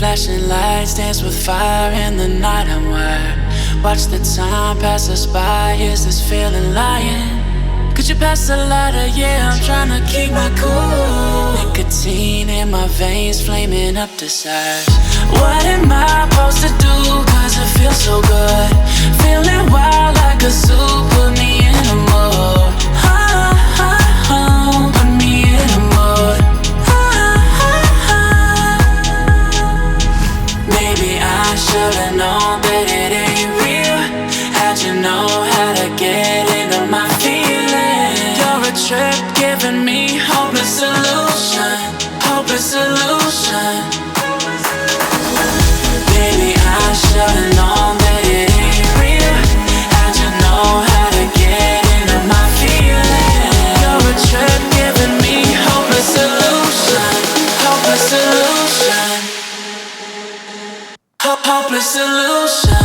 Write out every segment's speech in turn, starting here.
Flashing lights dance with fire in the night. I'm wired. Watch the time pass us by. Is this feeling lying? Could you pass the lighter? Yeah, I'm trying to keep my cool. Nicotine in my veins, flaming up the sides. What am I supposed to do? Cause it feels so good. Feeling wild like a zoo. Put me in a mood. Put me in a mood. Maybe I should've known that it ain't real. How'd you know how to get into my feelings? You're a trip giving me hopeless solution. Hopeless solution. Baby, I should've known that it ain't real. How'd you know how to get into my feelings? You're a trip giving me hopeless solution. Hopeless solution. Hopeless solution.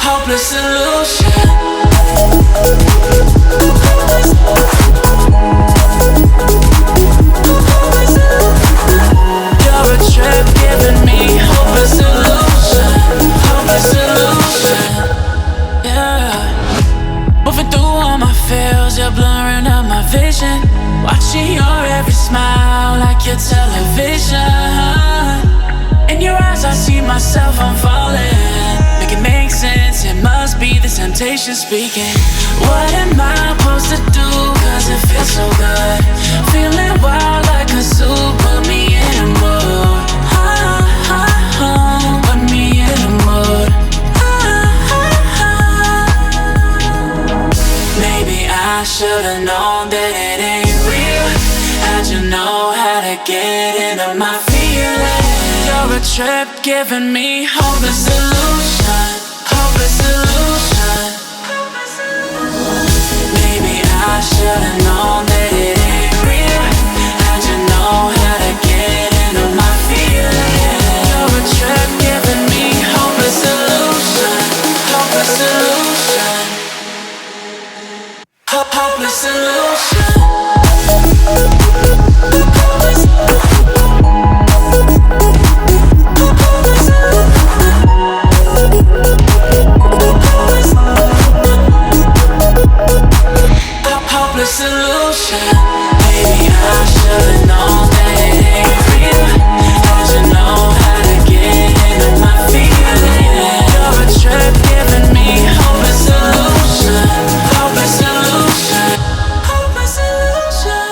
Hopeless solution. You're a trip giving me hopeless solution. Hopeless solution. Yeah. Moving through all my feels, you're blurring out my vision. Watching your every smile like your television. In your eyes I see myself, I'm falling. Make it make sense, it must be the temptation speaking. What am I supposed to do? Cause it feels so good. Feeling wild like a zoo. Put me in a mood. Put me in a mood. Maybe I should've known that it ain't real. How'd you know how to get into my feelings? You're a trip giving me hopeless solution. Hopeless solution. Maybe I should've known that it ain't real. How'd you know how to get into my feelings? You're a trip giving me hopeless solution. Hopeless solution. Hopeless solution. Hopeless solution. Maybe I should've known that it ain't real. How'd you know how to get into my feelings? You're a trip giving me hopeless solution. Hopeless solution. Hopeless solution.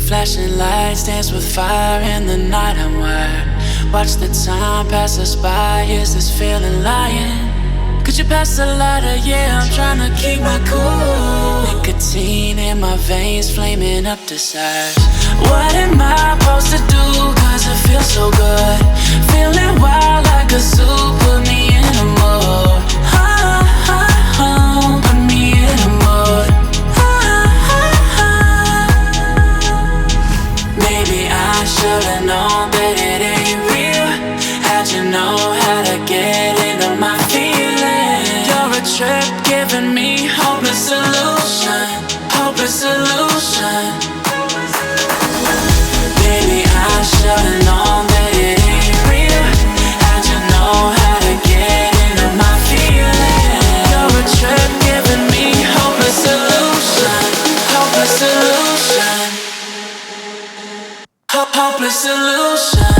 Flashing lights dance with fire in the night. I'm wired. Watch the time pass us by. Is this feeling lying? Could you pass the lighter? Yeah, I'm trying to keep my cool. Nicotine in my veins, flaming up the sides. What am I supposed to do? Cause it feels so good. Feeling wild like a zoo. Put me in a mood. Put me in a mood. Maybe I should've known that it ain't real. How'd you know how to get into my feelings? You're a trip giving me hopeless solution. Hopeless solution. Maybe I should've known that it ain't real. How'd you know how to get into my feelings? You're a trip giving me hopeless solution. Hopeless solution. Hopeless solution.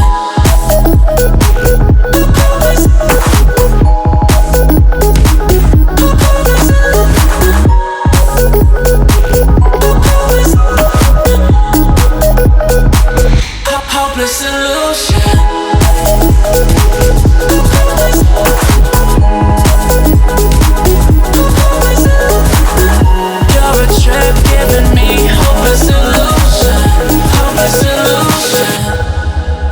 Hopeless solution. You're a trip giving me hopeless solution. Hopeless solution.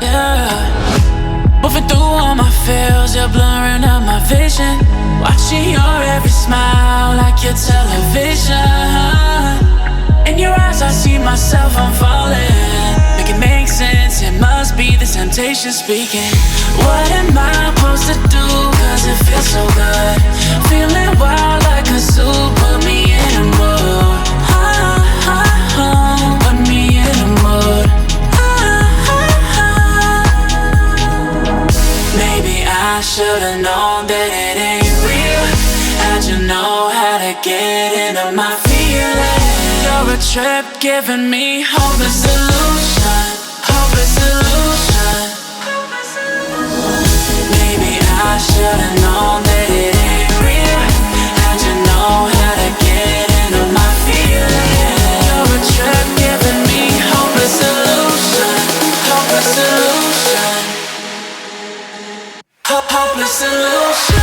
Yeah. Moving through all my feels, you're blurring out my vision. Watching your every smile like your television. your eyes I see myself, I'm falling. Make it make sense, it must be the temptation speaking. What am I supposed to do, cause it feels so good. Feeling wild like a zoo, put me in a mood. Put me in a mood. Maybe I should've known that it ain't real. How'd you know how to get into my feelings? You're a trip giving me hopeless illusion. Hopeless illusion. Maybe I should've known that it ain't real. How'd you know how to get into my feelings? You're a trip giving me hopeless illusion. Hopeless illusion. Hopeless illusion.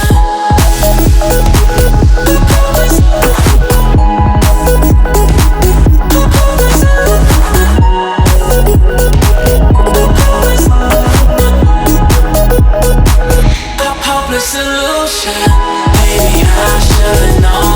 Hopeless illusion. Maybe I should've known